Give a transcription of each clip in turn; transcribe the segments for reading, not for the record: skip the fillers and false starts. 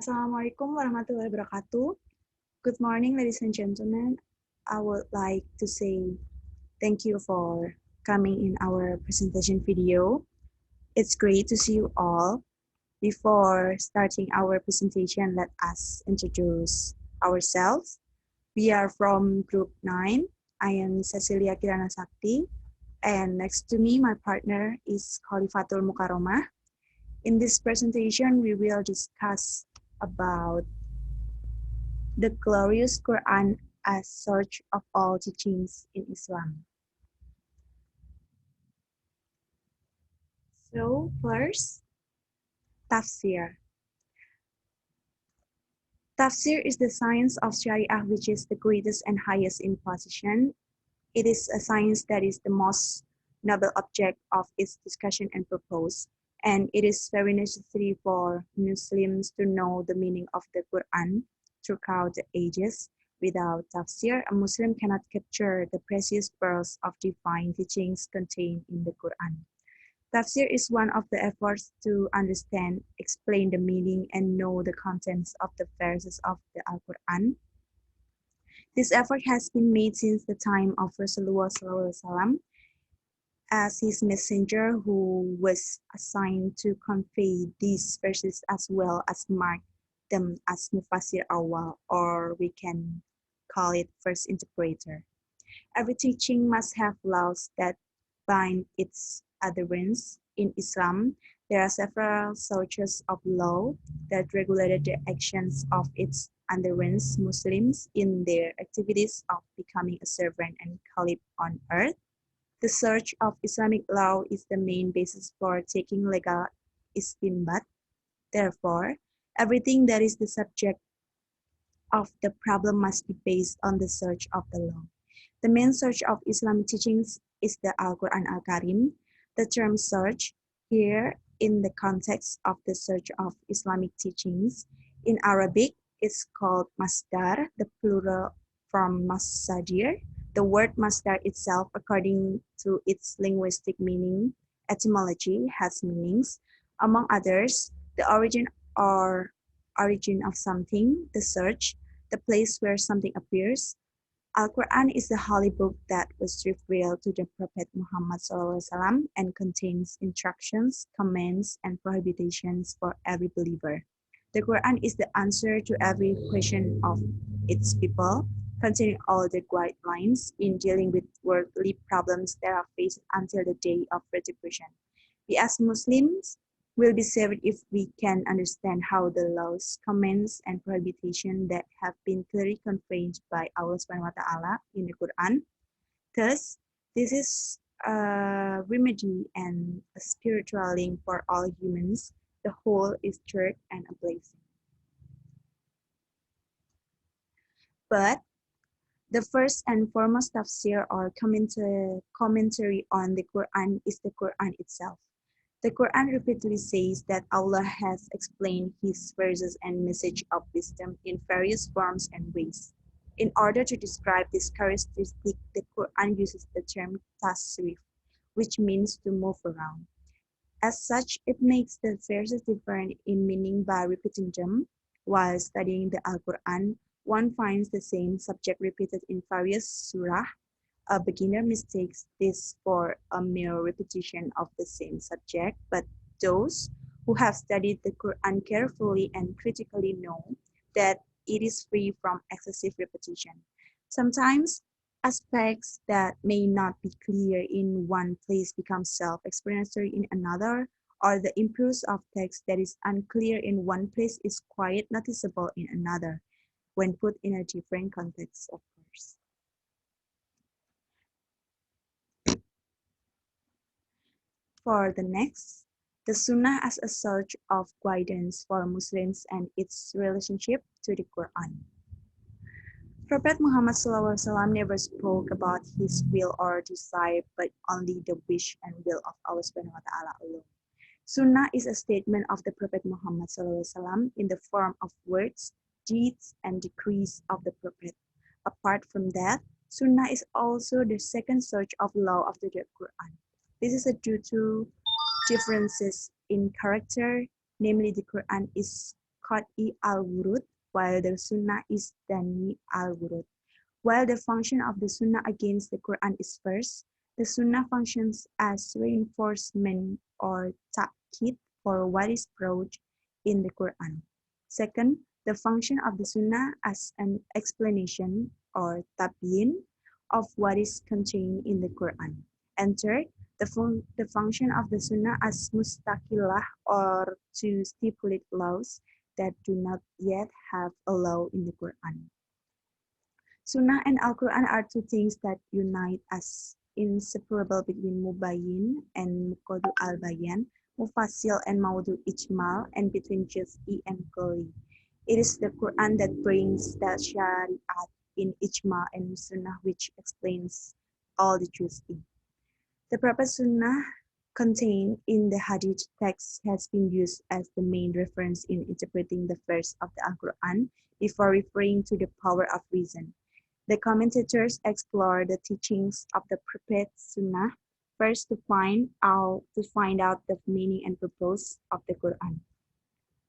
Assalamualaikum warahmatullahi wabarakatuh. Good morning, ladies and gentlemen. I would like to say thank you for coming in our presentation video. It's great to see you all. Before starting our presentation, let us introduce ourselves. We are from Group 9. I am Checylia Kirana Sakti, and next to me, my partner is Kholifatul Mukarromah. In this presentation, we will discuss about the glorious Quran as source of all teachings in Islam. So first, tafsir. Tafsir is the science of Sharia, which is the greatest and highest in position. It is a science that is the most noble object of its discussion and purpose, and it is very necessary for Muslims to know the meaning of the Quran throughout the ages. Without tafsir, a Muslim cannot capture the precious pearls of divine teachings contained in the Quran. Tafsir is one of the efforts to understand, explain the meaning, and know the contents of the verses of the Al-Quran. This effort has been made since the time of Rasulullah SAW as his messenger, who was assigned to convey these verses as well as mark them as Mufassir Awal, or we can call it first interpreter. Every teaching must have laws that bind its adherents. In Islam, there are several sources of law that regulated the actions of its adherents, Muslims, in their activities of becoming a servant and caliph on earth. The search of Islamic law is the main basis for taking legal istinbat. Therefore, everything that is the subject of the problem must be based on the search of the law. The main source of Islamic teachings is the Al-Quran Al-Karim. The term search here in the context of the search of Islamic teachings. In Arabic, it's called masdar, the plural from masadir. The word masdar itself, according to its linguistic meaning, etymology, has meanings. Among others, the origin or origin of something, the search, the place where something appears. Al-Quran is the holy book that was revealed to the Prophet Muhammad SAW and contains instructions, commands, and prohibitions for every believer. The Quran is the answer to every question of its people, containing all the guidelines in dealing with worldly problems that are faced until the day of retribution. We as Muslims will be saved if we can understand how the laws, commands, and prohibitions that have been clearly conveyed by Allah Subhanahu wa Ta'ala in the Quran. Thus, this is a remedy and a spiritual link for all humans. The whole is truth and a blessing. But the first and foremost tafsir or commentary on the Quran is the Quran itself. The Quran repeatedly says that Allah has explained His verses and message of wisdom in various forms and ways. In order to describe this characteristic, the Quran uses the term tasrif, which means to move around. As such, it makes the verses different in meaning by repeating them. While studying the Al-Quran, one finds the same subject repeated in various surah. A beginner mistakes this for a mere repetition of the same subject, but those who have studied the Quran carefully and critically know that it is free from excessive repetition. Sometimes aspects that may not be clear in one place become self-explanatory in another, or the impulse of text that is unclear in one place is quite noticeable in another, when put in a different context, of course. For the next, the Sunnah as a source of guidance for Muslims and its relationship to the Quran. Prophet Muhammad SAW never spoke about his will or desire, but only the wish and will of Allah Subhanahu wa Ta'ala alone. Sunnah is a statement of the Prophet Muhammad SAW in the form of words, deeds, and decrees of the Prophet. Apart from that, Sunnah is also the second source of law of the Quran. This is due to differences in character, namely the Quran is qat'i al-wurud, while the Sunnah is dani al-wurud. While the function of the Sunnah against the Quran is first, the Sunnah functions as reinforcement or ta'kid for what is brought in the Quran. Second, the function of the Sunnah as an explanation or tabyin of what is contained in the Quran. And third, the function of the Sunnah as mustaqillah or to stipulate laws that do not yet have a law in the Quran. Sunnah and Al-Quran are two things that unite as inseparable between Mubayyin and Muqaddu al-Bayan, Mufassil and Mawdu Ijmal, and between Juz'i and Qoli. It is the Quran that brings the Shari'at in Ijma and Sunnah which explains all the Juz'i. The proper Sunnah contained in the Hadith text has been used as the main reference in interpreting the verse of the Al-Quran before referring to the power of reason. The commentators explore the teachings of the Prophet Sunnah first to find out the meaning and purpose of the Quran.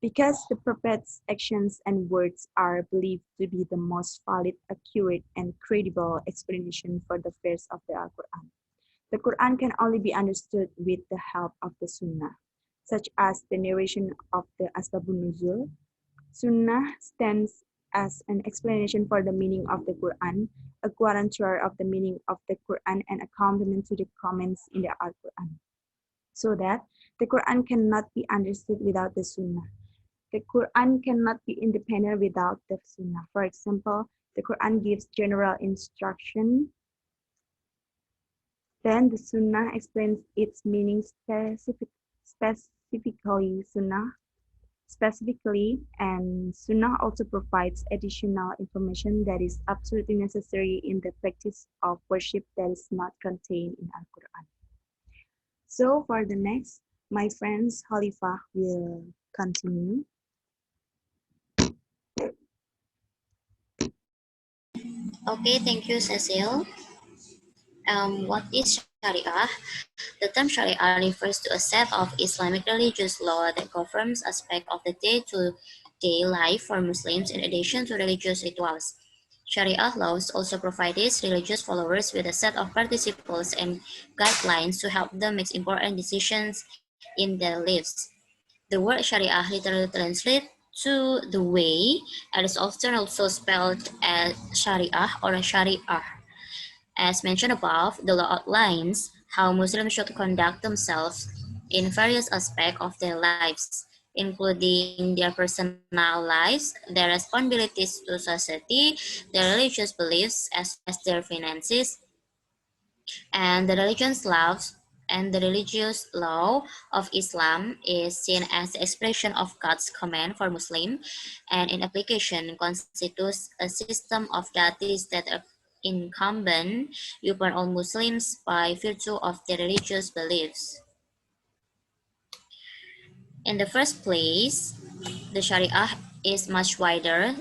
Because the Prophet's actions and words are believed to be the most valid, accurate, and credible explanation for the verse of the Al-Quran. The Quran can only be understood with the help of the Sunnah, such as the narration of the Asbabun Nuzul. Sunnah stands as an explanation for the meaning of the Quran, a guarantor of the meaning of the Quran, and a complement to the comments in the Al-Quran. So that the Quran cannot be understood without the Sunnah. The Quran cannot be independent without the Sunnah. For example, the Quran gives general instruction, then the Sunnah explains its meaning specifically, and Sunnah also provides additional information that is absolutely necessary in the practice of worship that is not contained in Al-Quran. So for the next, my friends Khalifah will continue. Okay, thank you, Cecil. What is Sharia? The term Sharia refers to a set of Islamic religious law that governs aspects of the day-to-day life for Muslims in addition to religious rituals. Sharia laws also provide these religious followers with a set of principles and guidelines to help them make important decisions in their lives. The word Sharia literally translates to the way, and is often also spelled as Sharia or Shari'ah. As mentioned above, the law outlines how Muslims should conduct themselves in various aspects of their lives, including their personal lives, their responsibilities to society, their religious beliefs, as well as their finances, and the religious law of Islam is seen as the expression of God's command for Muslims, and in application constitutes a system of duties that are incumbent upon all Muslims by virtue of their religious beliefs. In the first place, the Sharia is much wider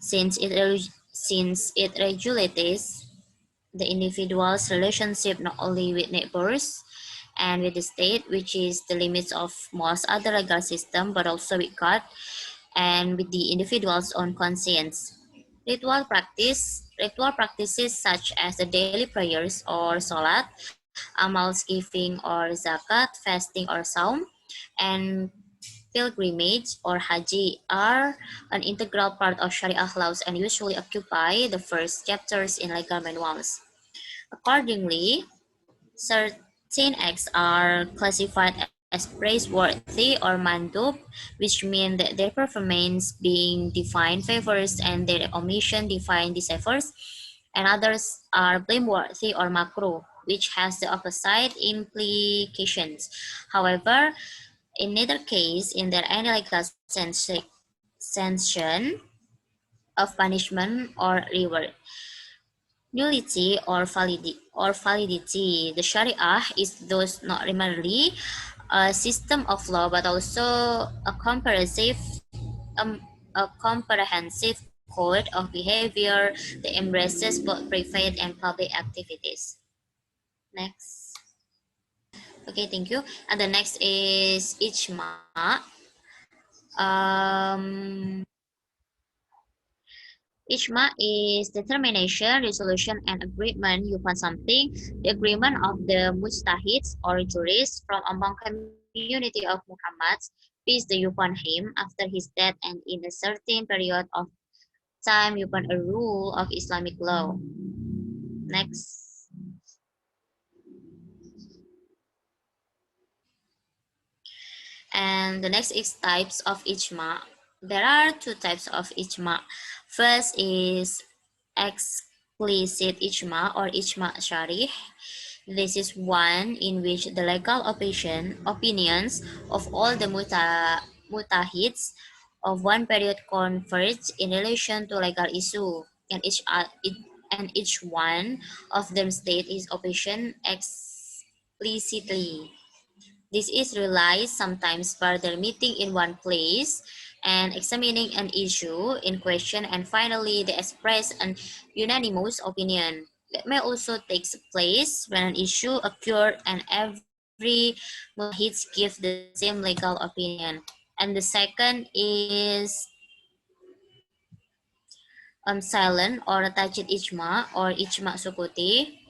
since it regulates the individual's relationship not only with neighbors and with the state, which is the limits of most other legal system, but also with God and with the individual's own conscience. Ritual practices such as the daily prayers or salat, almsgiving or zakat, fasting or saum, and pilgrimage or haji are an integral part of Sharia laws and usually occupy the first chapters in legal manuals. Accordingly, certain acts are classified as praiseworthy or mandub, which mean that their performance being divine favors and their omission divine disfavors, and others are blameworthy or makruh, which has the opposite implications. However, in neither case is there any legal sanction of punishment or reward. Nullity or validity. The Sharia is thus not merely a system of law but also um, a comprehensive code of behavior that embraces both private and public activities. Next. Okay, thank you. And the next is Ijma. Um, Ijma is determination, resolution, and agreement upon something. The agreement of the mujtahids or jurists from among community of Muhammad, peace be upon him, after his death and in a certain period of time upon a rule of Islamic law. Next. And the next is types of ijma. There are two types of ijma. First is explicit ijma or ijma Sharee. This is one in which the legal opinions of all the mutahids of one period converge in relation to legal issue, and each one of them state his opinion explicitly. This is realized sometimes further meeting in one place and examining an issue in question, and finally they express an unanimous opinion. That may also take place when an issue occurred and every mutahids give the same legal opinion. And the second is silent or attached ijma or ijma sukuti.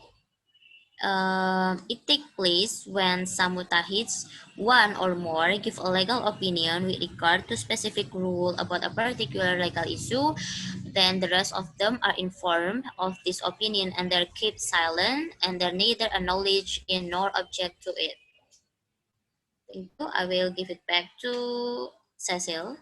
It takes place when some mutahids, one or more, give a legal opinion with regard to specific rule about a particular legal issue. Then the rest of them are informed of this opinion and they keep silent and they neither acknowledge in nor object to it. Thank you. I will give it back to Cecil.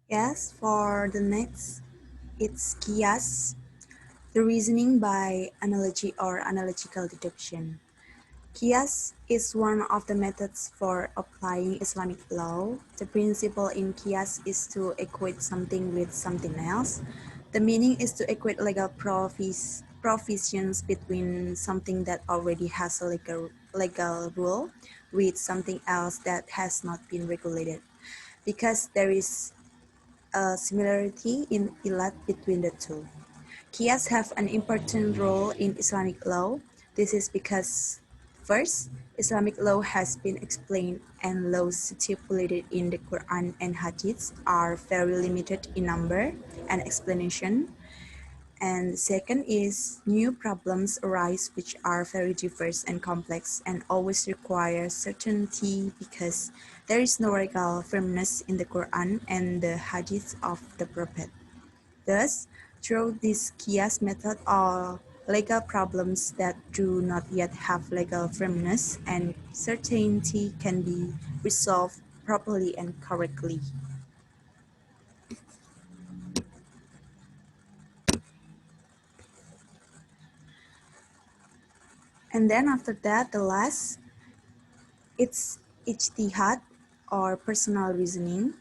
Yes, for the next, it's Qiyas, the reasoning by analogy or analogical deduction. Qiyas is one of the methods for applying Islamic law. The principle in Qiyas is to equate something with something else. The meaning is to equate legal provisions between something that already has a legal rule with something else that has not been regulated. Because there is a similarity in ilat between the two. Qiyas have an important role in Islamic law. This is because, first, Islamic law has been explained and laws stipulated in the Quran and Hadiths are very limited in number and explanation. And second is new problems arise which are very diverse and complex and always require certainty because there is no legal firmness in the Quran and the Hadith of the Prophet. Thus, through this Qiyas method are legal problems that do not yet have legal firmness and certainty can be resolved properly and correctly. And then after that, the last, it's ijtihad or personal reasoning.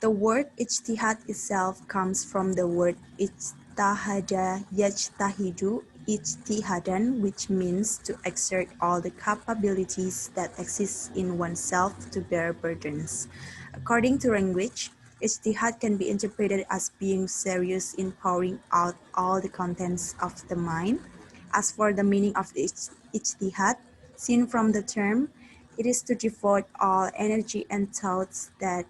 The word ijtihad itself comes from the word ijtahada yajtahidu ijtihadan, which means to exert all the capabilities that exist in oneself to bear burdens. According to language, ijtihad can be interpreted as being serious in pouring out all the contents of the mind. As for the meaning of the ijtihad, seen from the term, it is to devote all energy and thoughts that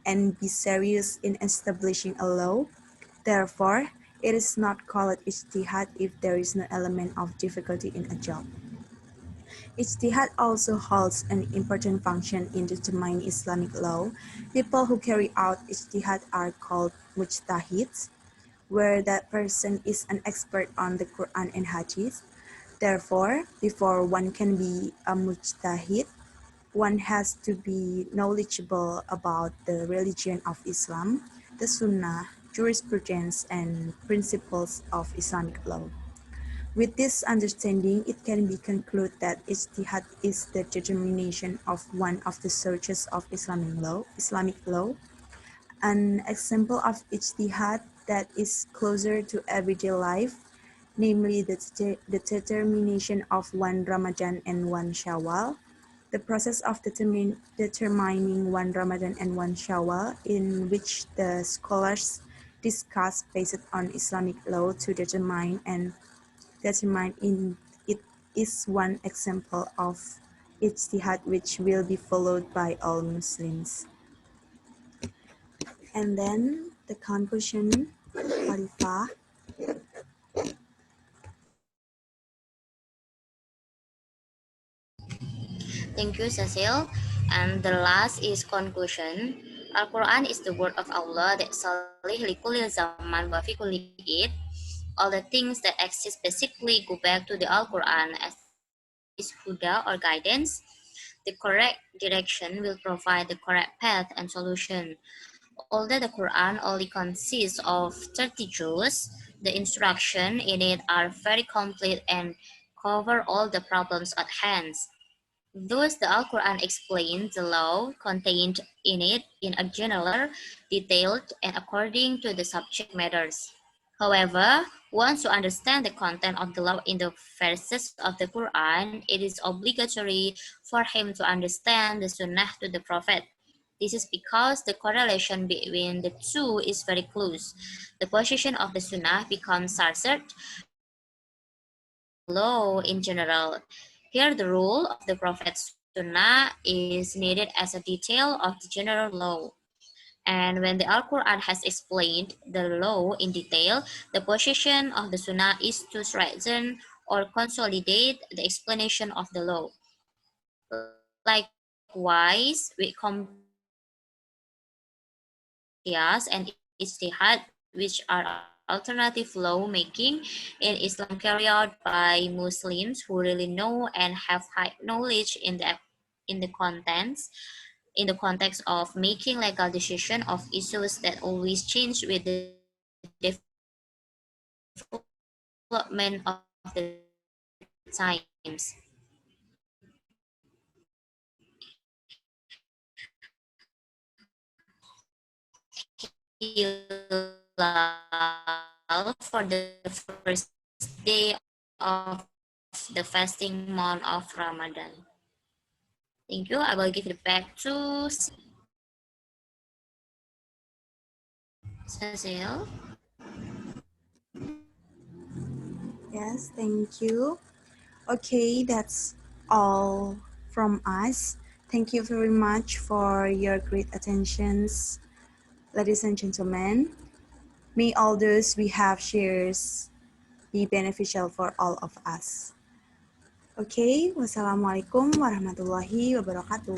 and be serious in establishing a law. Therefore, it is not called ijtihad if there is no element of difficulty in a job. Ijtihad also holds an important function in determining Islamic law. People who carry out ijtihad are called mujtahids, where that person is an expert on the Quran and Hadith. Therefore, before one can be a mujtahid, one has to be knowledgeable about the religion of Islam, the Sunnah, jurisprudence, and principles of Islamic law. With this understanding, it can be concluded that ijtihad is the determination of one of the sources of Islamic law. An example of ijtihad that is closer to everyday life, namely the determination of one Ramadan and one Shawwal. The process of determining one Ramadan and one Shawwal, in which the scholars discuss based on Islamic law to determine in it is one example of ijtihad which will be followed by all Muslims. And then the conclusion, Khalifah. Thank you, Cecil. And the last is conclusion. Al-Quran is the word of Allah that salih likulil zaman wa fi kulli it. All the things that exist basically go back to the Al-Quran as is huda or guidance. The correct direction will provide the correct path and solution. Although the Quran only consists of 30 juz, the instructions in it are very complete and cover all the problems at hand. Thus, the Al-Quran explains the law contained in it in a general, detailed, and according to the subject matters. However, once you understand the content of the law in the verses of the Quran, it is obligatory for him to understand the Sunnah to the Prophet. This is because the correlation between the two is very close. The position of the Sunnah becomes sharcer law in general. Here, the rule of the Prophet's Sunnah is needed as a detail of the general law. And when the Al-Quran has explained the law in detail, the position of the Sunnah is to strengthen or consolidate the explanation of the law. Likewise, with qiyas and ijtihad, which are alternative law making in Islam carried out by Muslims who really know and have high knowledge in the contents in the context of making legal decision of issues that always change with the development of the times. Hilal for the first day of the fasting month of Ramadan. Thank you. I will give it back to Cecil. Yes, thank you. Okay, that's all from us. Thank you very much for your great attentions, ladies and gentlemen. May all those we have shares be beneficial for all of us. Okay, wassalamualaikum warahmatullahi wabarakatuh.